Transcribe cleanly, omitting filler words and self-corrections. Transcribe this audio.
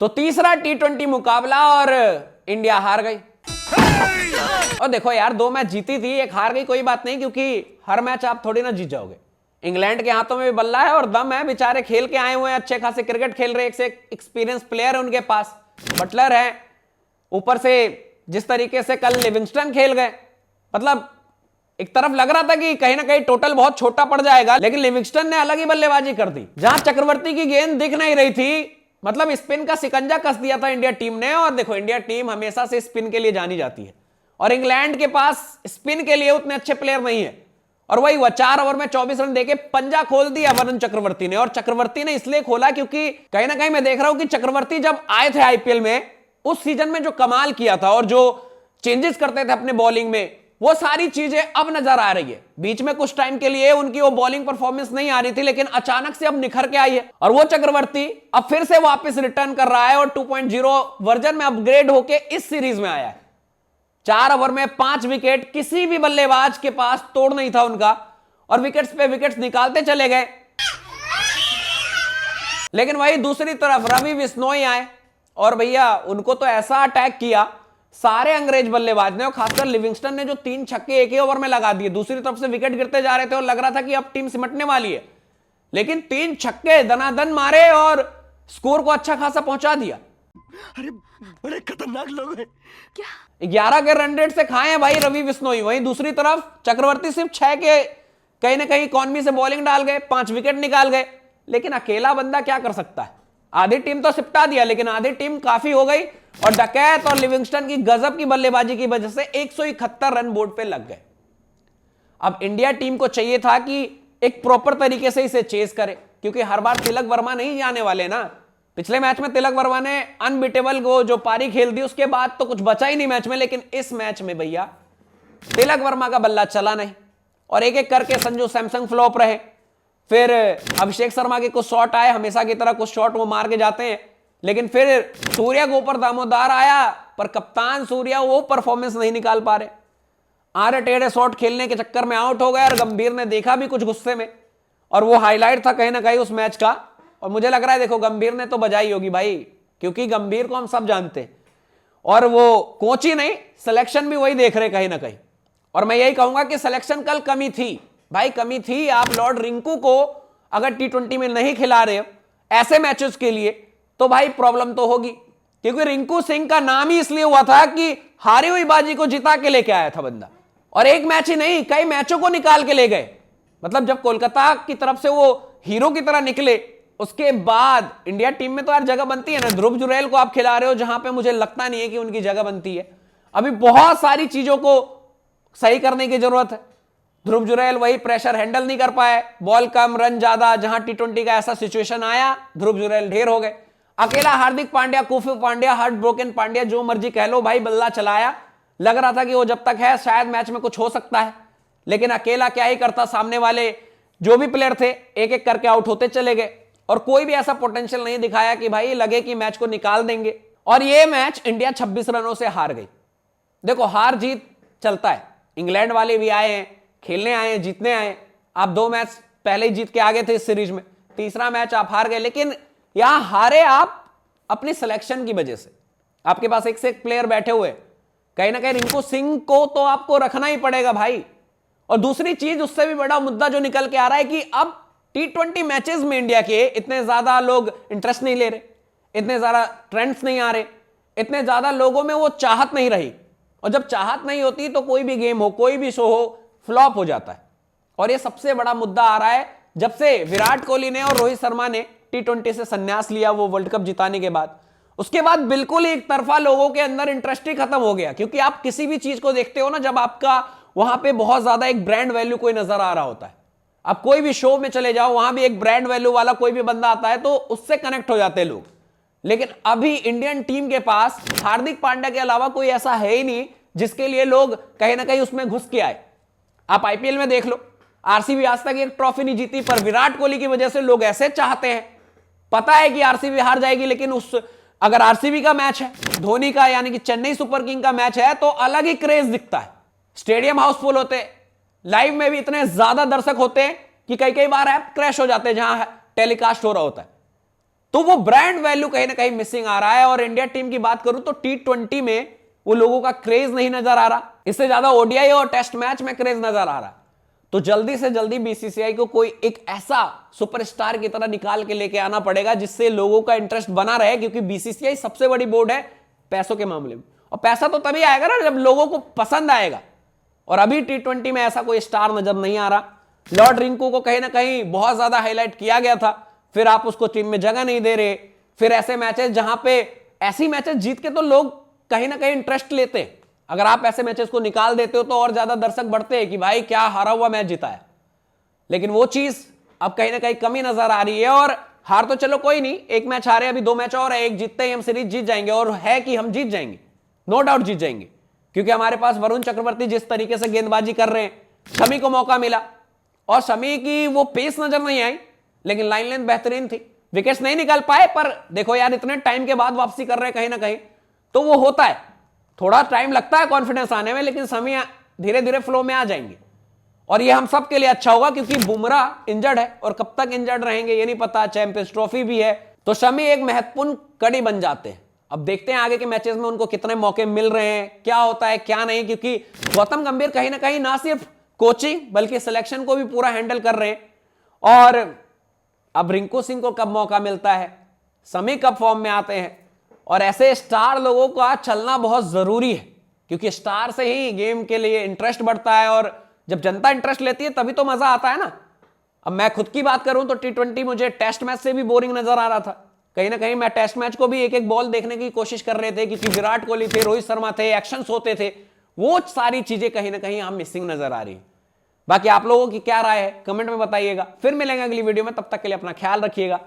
तो तीसरा टी20 मुकाबला और इंडिया हार गई। और देखो यार, 2 मैच जीती थी, एक हार गई, कोई बात नहीं, क्योंकि हर मैच आप थोड़ी ना जीत जाओगे। इंग्लैंड के हाथों में भी बल्ला है और दम है, बेचारे खेल के आए हुए हैं, अच्छे खासे क्रिकेट खेल रहे, एक से एक्सपीरियंस प्लेयर है उनके पास, बटलर है, ऊपर से जिस तरीके से कल लिविंगस्टन खेल गए, मतलब एक तरफ लग रहा था कि कहीं ना कहीं टोटल बहुत छोटा पड़ जाएगा, लेकिन लिविंगस्टन ने अलग ही बल्लेबाजी कर दी। जहां चक्रवर्ती की गेंद दिख नहीं रही थी, मतलब स्पिन का सिकंजा कस दिया था इंडिया टीम ने। और देखो, इंडिया टीम हमेशा से स्पिन के लिए जानी जाती है और इंग्लैंड के पास स्पिन के लिए उतने अच्छे प्लेयर नहीं है। और वही हुआ, 4 ओवर में 24 रन देके पंजा खोल दिया वरुण चक्रवर्ती ने। और चक्रवर्ती ने इसलिए खोला क्योंकि कहीं ना कहीं मैं देख रहा हूं कि चक्रवर्ती जब आए थे आईपीएल में, उस सीजन में जो कमाल किया था और जो चेंजेस करते थे अपने बॉलिंग में, वो सारी चीजें अब नजर आ रही है। बीच में कुछ टाइम के लिए उनकी वो बॉलिंग परफॉर्मेंस नहीं आ रही थी, लेकिन अचानक से अब निखर के आई है। और वो चक्रवर्ती अब फिर से वापस रिटर्न कर रहा है और 2.0 वर्जन में अपग्रेड होके इस सीरीज में आया है। 4 ओवर में 5 विकेट, किसी भी बल्लेबाज के पास तोड़ नहीं था उनका, और विकेट्स पे विकेट्स निकालते चले गए। लेकिन वही दूसरी तरफ रवि बिश्नोई आए और भैया उनको तो ऐसा अटैक किया सारे अंग्रेज बल्लेबाज ने, और खासकर लिविंगस्टन ने जो 3 छक्के एक ही ओवर में लगा दिए। दूसरी तरफ से विकेट गिरते जा रहे थे और लग रहा था कि अब टीम सिमटने वाली है, लेकिन 3 छक्के दनादन मारे और स्कोर को अच्छा खासा पहुंचा दिया। अरे बड़े खतरनाक लोग हैं। क्या 11 के रन रेट से खाए हैं भाई रवि बिश्नोई। वहीं दूसरी तरफ चक्रवर्ती सिर्फ 6 के कहीं ना कहीं इकॉनमी से बॉलिंग डाल गए, 5 विकेट निकाल गए, लेकिन अकेला बंदा क्या कर सकता है। आधी टीम तो सिपटा दिया, लेकिन आधी टीम काफी हो गई। और डकैत और लिविंगस्टन की गजब की बल्लेबाजी की वजह से 171 रन बोर्ड पे लग गए। अब इंडिया टीम को चाहिए था कि एक प्रॉपर तरीके से इसे चेस करे, क्योंकि हर बार तिलक वर्मा नहीं जाने वाले ना। पिछले मैच में तिलक वर्मा ने अनबीटेबल को जो पारी खेल दी, उसके बाद तो कुछ बचा ही नहीं मैच में। लेकिन इस मैच में भैया तिलक वर्मा का बल्ला चला नहीं और एक एक करके संजू सैमसंग फ्लॉप रहे। फिर अभिषेक शर्मा के कुछ शॉट आए, हमेशा की तरह कुछ शॉट वो मार के जाते हैं, लेकिन फिर सूर्या के ऊपर दामोदार आया, पर कप्तान सूर्या वो परफॉर्मेंस नहीं निकाल पा रहे। आड़े टेढ़े शॉट खेलने के चक्कर में आउट हो गए और गंभीर ने देखा भी कुछ गुस्से में, और वो हाईलाइट था कहीं ना कहीं उस मैच का। और मुझे लग रहा है देखो, गंभीर ने तो बजाई होगी भाई, क्योंकि गंभीर को हम सब जानते हैं और वो कोच ही नहीं, सिलेक्शन भी वही देख रहे कहीं ना कहीं। और मैं यही कहूंगा कि सिलेक्शन कल कमी थी भाई, कमी थी। आप लॉर्ड रिंकू को अगर टी20 में नहीं खिला रहे हो ऐसे मैचेस के लिए, तो भाई प्रॉब्लम तो होगी। क्योंकि रिंकू सिंह का नाम ही इसलिए हुआ था कि हारी हुई बाजी को जिता के लेके आया था बंदा, और एक मैच ही नहीं, कई मैचों को निकाल के ले गए। मतलब जब कोलकाता की तरफ से वो हीरो की तरह निकले, उसके बाद इंडिया टीम में तो यार जगह बनती है ना। ध्रुव जुरैल को आप खिला रहे हो जहां पे मुझे लगता नहीं है कि उनकी जगह बनती है। अभी बहुत सारी चीजों को सही करने की जरूरत है। ध्रुव जुरैल वही प्रेशर हैंडल नहीं कर पाए, बॉल कम रन ज्यादा। जहां टी20 का ऐसा सिचुएशन आया, ध्रुव जुरैल ढेर हो गए। अकेला हार्दिक पांड्या, कुफू पांड्या, हार्ट ब्रोकन पांड्या, जो मर्जी कह लो भाई, बल्ला चलाया। लग रहा था कि वो जब तक है शायद मैच में कुछ हो सकता है, लेकिन अकेला क्या ही करता। सामने वाले जो भी प्लेयर थे एक एक करके आउट होते चले गए, और कोई भी ऐसा पोटेंशियल नहीं दिखाया कि भाई लगे कि मैच को निकाल देंगे। और ये मैच इंडिया 26 रनों से हार गई। देखो, हार जीत चलता है, इंग्लैंड वाले भी आए हैं, खेलने आए हैं, जीतने आए। आप 2 मैच पहले ही जीत के आगे थे इस सीरीज में, तीसरा मैच आप हार गए। लेकिन यहां हारे आप अपनी सिलेक्शन की वजह से। आपके पास एक से एक प्लेयर बैठे हुए, कहीं ना कहीं रिंकू सिंह को तो आपको रखना ही पड़ेगा भाई। और दूसरी चीज, उससे भी बड़ा मुद्दा जो निकल के आ रहा है कि अब टी20 मैचेस में इंडिया के इतने ज्यादा लोग इंटरेस्ट नहीं ले रहे, इतने ज्यादा ट्रेंड्स नहीं आ रहे, इतने ज्यादा लोगों में वो चाहत नहीं रही। और जब चाहत नहीं होती तो कोई भी गेम हो, कोई भी शो हो, फ्लॉप हो जाता है। और ये सबसे बड़ा मुद्दा आ रहा है जब से विराट कोहली ने और रोहित शर्मा ने टी20 से संन्यास लिया, वो वर्ल्ड कप जिताने के बाद। उसके बाद बिल्कुल ही एक तरफा लोगों के अंदर इंटरेस्ट ही खत्म हो गया। क्योंकि आप किसी भी चीज को देखते हो ना, जब आपका वहां पे बहुत ज्यादा एक ब्रांड वैल्यू कोई नजर आ रहा होता है। आप कोई भी शो में चले जाओ, वहां भी एक ब्रांड वैल्यू वाला कोई भी बंदा आता है तो उससे कनेक्ट हो जाते हैं लोग। लेकिन अभी इंडियन टीम के पास हार्दिक पांड्या के अलावा कोई ऐसा है ही नहीं जिसके लिए लोग कहीं ना कहीं उसमें घुस के आए। आप आईपीएल में देख लो, आरसीबी आज तक एक ट्रॉफी नहीं जीती, पर विराट कोहली की वजह से लोग ऐसे चाहते हैं। पता है कि आरसीबी हार जाएगी, लेकिन अगर आरसीबी का मैच है, धोनी का यानी कि चेन्नई सुपर किंग का मैच है, तो अलग ही क्रेज दिखता है। स्टेडियम हाउसफुल होते हैं, लाइव में भी इतने ज्यादा दर्शक होते हैं कि कई कई बार ऐप क्रैश हो जाते हैं जहां टेलीकास्ट हो रहा होता है। तो वो ब्रांड वैल्यू कहीं ना कहीं मिसिंग आ रहा है। और इंडिया टीम की बात करूं तो T20 में वो लोगों का क्रेज नहीं नजर आ रहा, इससे ज्यादा ओडीआई और टेस्ट मैच में क्रेज नजर आ रहा। तो जल्दी से जल्दी बीसीसीआई को कोई एक ऐसा सुपरस्टार की तरह निकाल के लेके आना पड़ेगा जिससे लोगों का इंटरेस्ट बना रहे, क्योंकि बीसीसीआई सबसे बड़ी बोर्ड है पैसों के मामले में, और पैसा तो तभी आएगा ना जब लोगों को पसंद आएगा। और अभी T20 में ऐसा कोई स्टार नजर नहीं आ रहा। लॉर्ड रिंकू को कहीं ना कहीं बहुत ज्यादा हाईलाइट किया गया था, फिर आप उसको टीम में जगह नहीं दे रहे। फिर ऐसे मैचेस जहां पे ऐसी मैचेस जीत के तो लोग कहीं ना कहीं इंटरेस्ट लेते हैं, अगर आप ऐसे मैचेस को निकाल देते हो तो और ज्यादा दर्शक बढ़ते हैं कि भाई क्या हारा हुआ मैच जीता है। लेकिन वो चीज अब कहीं ना कहीं कमी नजर आ रही है। और हार तो चलो कोई नहीं, एक मैच हारे, अभी 2 मैच और है, एक जीतते ही हम सीरीज जीत जाएंगे, और है कि हम जीत जाएंगे, नो डाउट जीत जाएंगे, क्योंकि हमारे पास वरुण चक्रवर्ती जिस तरीके से गेंदबाजी कर रहे हैं, शमी को मौका मिला और शमी की वो पेस नजर नहीं आई, लेकिन लाइन लेंथ बेहतरीन थी, विकेट्स नहीं निकाल पाए, पर देखो यार इतने टाइम के बाद वापसी कर रहे हैं कहीं ना कहीं, तो वो होता है, थोड़ा टाइम लगता है कॉन्फिडेंस आने में, लेकिन शमी धीरे धीरे फ्लो में आ जाएंगे। और ये हम सब के लिए अच्छा होगा, क्योंकि बुमराह इंजर्ड है और कब तक इंजर्ड रहेंगे ये नहीं पता, चैंपियंस ट्रॉफी भी है, तो शमी एक महत्वपूर्ण कड़ी बन जाते हैं। अब देखते हैं आगे के मैचेस में उनको कितने मौके मिल रहे हैं, क्या होता है क्या नहीं, क्योंकि गौतम गंभीर कहीं ना कहीं ना सिर्फ कोचिंग बल्कि सिलेक्शन को भी पूरा हैंडल कर रहे हैं। और अब रिंकू सिंह को कब मौका मिलता है, शमी कब फॉर्म में आते हैं, और ऐसे स्टार लोगों का चलना बहुत जरूरी है, क्योंकि स्टार से ही गेम के लिए इंटरेस्ट बढ़ता है, और जब जनता इंटरेस्ट लेती है तभी तो मजा आता है ना। अब मैं खुद की बात करूं तो T20 मुझे टेस्ट मैच से भी बोरिंग नजर आ रहा था, कहीं ना कहीं मैं टेस्ट मैच को भी एक एक बॉल देखने की कोशिश कर रहे थे, क्योंकि विराट कोहली थे, रोहित शर्मा थे, एक्शंस होते थे, वो सारी चीजें कहीं ना कहीं यहाँ मिसिंग नजर आ रही है। बाकी आप लोगों की क्या राय है कमेंट में बताइएगा। फिर मिलेंगे अगली वीडियो में, तब तक के लिए अपना ख्याल रखिएगा।